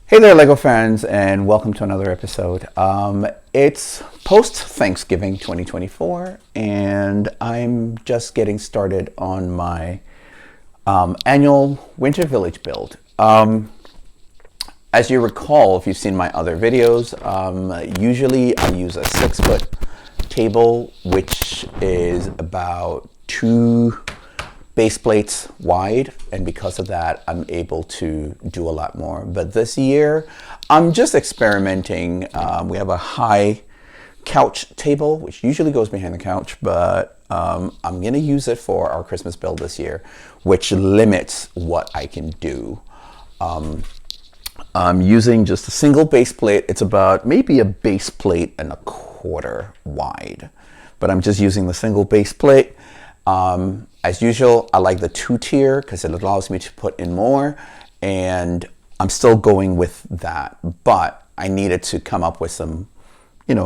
Hey there, LEGO fans, and welcome to another episode. It's post-Thanksgiving 2024, and I'm just getting started on my annual Winter Village build. As you recall, if you've seen my other videos, usually I use a 6-foot table, which is about 2 base plates wide, and because of that I'm able to do a lot more. But this year I'm just experimenting. We have a high couch table which usually goes behind the couch, but I'm gonna use it for our Christmas build this year, which limits what I can do. I'm using just a single base plate. It's about maybe a base plate and a quarter wide, but I'm just using the single base plate. As usual, I like the 2-tier because it allows me to put in more, and I'm still going with that, but I needed to come up with some,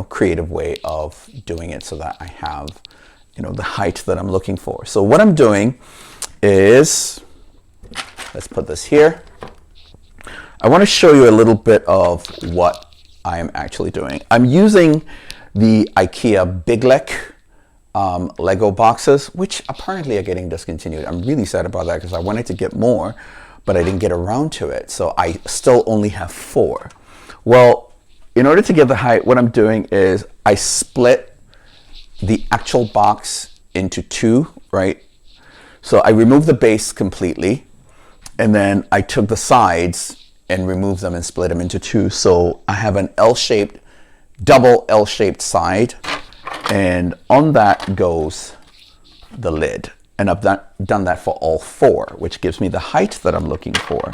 creative way of doing it so that I have, the height that I'm looking for. So what I'm doing is, let's put this here. I want to show you a little bit of what I am actually doing. I'm using the IKEA Big Lek Lego boxes, which apparently are getting discontinued. I'm really sad about that because I wanted to get more, but I didn't get around to it. So I still only have 4. Well, in order to get the height, what I'm doing is I split the actual box into 2, right? So I removed the base completely, and then I took the sides and removed them and split them into 2. So I have an L-shaped, double L-shaped side, and on that goes the lid. And I've done that for all 4, which gives me the height that I'm looking for.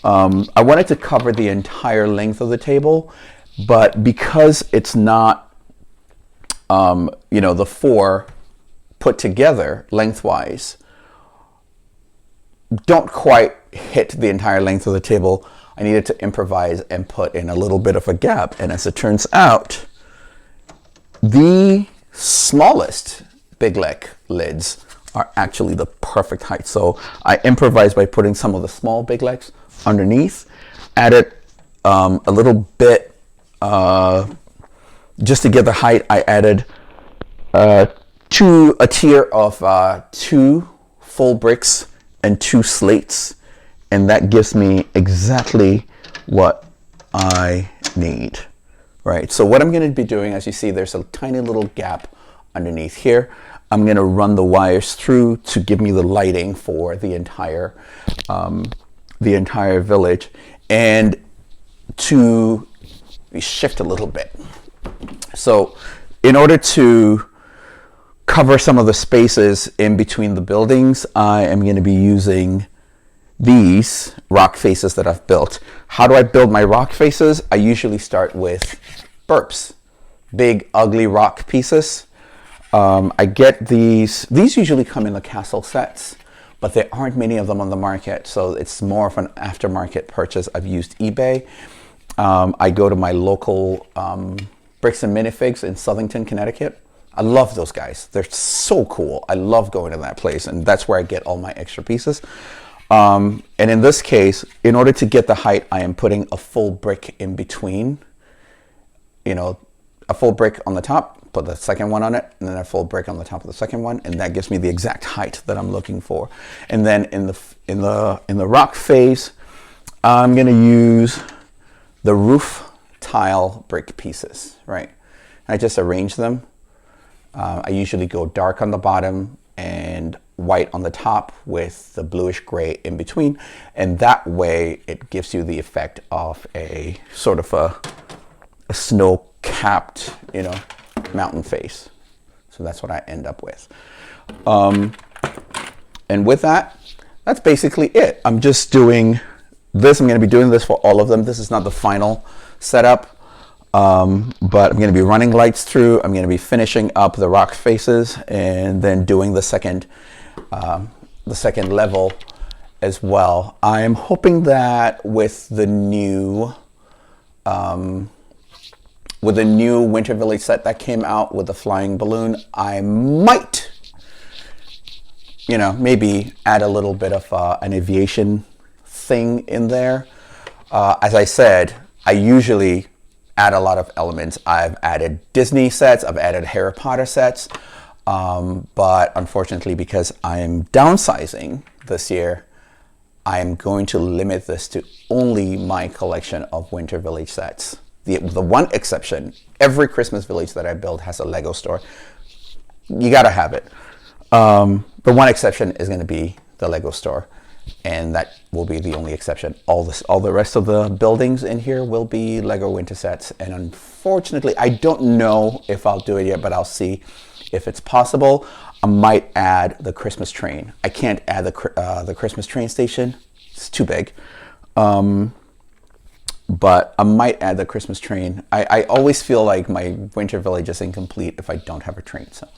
I wanted to cover the entire length of the table, but because it's not, the 4 put together lengthwise don't quite hit the entire length of the table, I needed to improvise and put in a little bit of a gap. And as it turns out, the smallest Big Lek lids are actually the perfect height. So I improvised by putting some of the small Big Leks underneath, added a little bit, just to get the height, I added a tier of 2 full bricks and 2 slates, and that gives me exactly what I need. Right, so what I'm going to be doing, as you see, there's a tiny little gap underneath here. I'm going to run the wires through to give me the lighting for the entire village, and to shift a little bit. So in order to cover some of the spaces in between the buildings, I am going to be using these rock faces that I've built. How do I build my rock faces? I usually start with burps, big ugly rock pieces. I get these usually come in the castle sets, but there aren't many of them on the market, so it's more of an aftermarket purchase. I've used eBay. I go to my local Bricks and Minifigs in Southington, Connecticut. I love those guys. They're so cool. I love going to that place, and that's where I get all my extra pieces. And in this case, in order to get the height, I am putting a full brick in between. A full brick on the top, put the second one on it, and then a full brick on the top of the second one, and that gives me the exact height that I'm looking for. And then in the rock face, I'm going to use the roof tile brick pieces, right? I just arrange them. I usually go dark on the bottom and white on the top with the bluish gray in between, and that way it gives you the effect of a sort of a snow-capped, mountain face. So that's what I end up with. And with that, that's basically it. I'm just doing this. I'm going to be doing this for all of them. This is not the final setup, but I'm going to be running lights through. I'm going to be finishing up the rock faces and then doing the second level as well. I'm hoping that with the new Winter Village set that came out with the flying balloon, I might, maybe add a little bit of an aviation thing in there. As I said, I usually add a lot of elements. I've added Disney sets, I've added Harry Potter sets, but unfortunately, because I'm downsizing this year, I'm going to limit this to only my collection of Winter Village sets. The one exception, every Christmas village that I build has a Lego store. You gotta have it. The one exception is going to be the Lego store, and that will be the only exception. All the rest of the buildings in here will be Lego winter sets, and unfortunately, I don't know if I'll do it yet, but I'll see if it's possible. I might add the Christmas train. I can't add the Christmas train station; it's too big. But I might add the Christmas train. I always feel like my winter village is incomplete if I don't have a train. So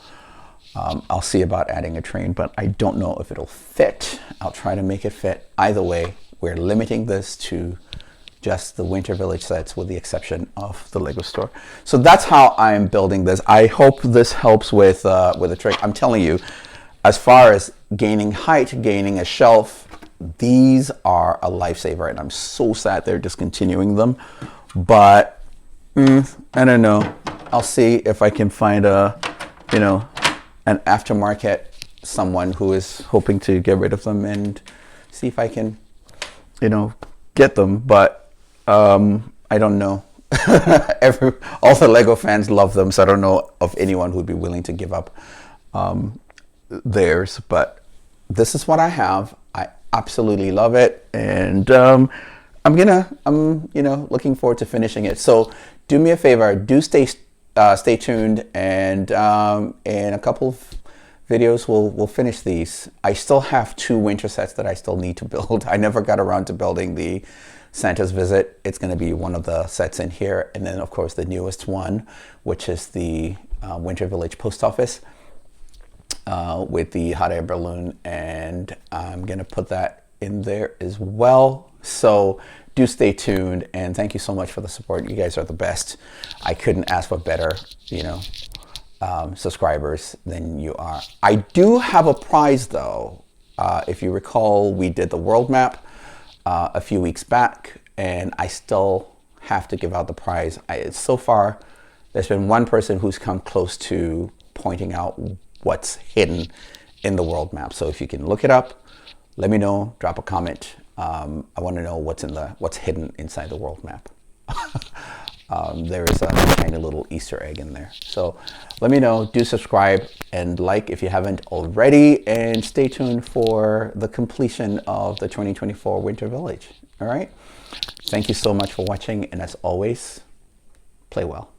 I'll see about adding a train, but I don't know if it'll fit. I'll try to make it fit. Either way, we're limiting this to just the winter village sets with the exception of the Lego store. So that's how I'm building this. I hope this helps with a trick. I'm telling you, as far as gaining height, gaining a shelf, these are a lifesaver, and I'm so sad they're discontinuing them. But I don't know. I'll see if I can find an aftermarket, someone who is hoping to get rid of them, and see if I can, get them. But I don't know. All the Lego fans love them, so I don't know of anyone who'd be willing to give up theirs. But this is what I have. I absolutely love it, and I'm looking forward to finishing it. So do me a favor, do stay tuned, and in a couple of videos we'll finish these. I still have 2 winter sets that I still need to build. I never got around to building the Santa's Visit. It's going to be one of the sets in here, and then of course the newest one, which is the Winter Village Post Office with the hot air balloon, and I'm gonna put that in there as well. So do stay tuned, and thank you so much for the support. You guys are the best. I couldn't ask for better, subscribers than you are. I do have a prize though. If you recall, we did the world map a few weeks back, and I still have to give out the prize. So far, there's been one person who's come close to pointing out what's hidden in the world map. So if you can look it up, let me know, drop a comment. I want to know what's hidden inside the world map. There is a tiny little Easter egg in there. So let me know, do subscribe and like if you haven't already, and stay tuned for the completion of the 2024 Winter Village. All right. Thank you so much for watching, and as always, play well.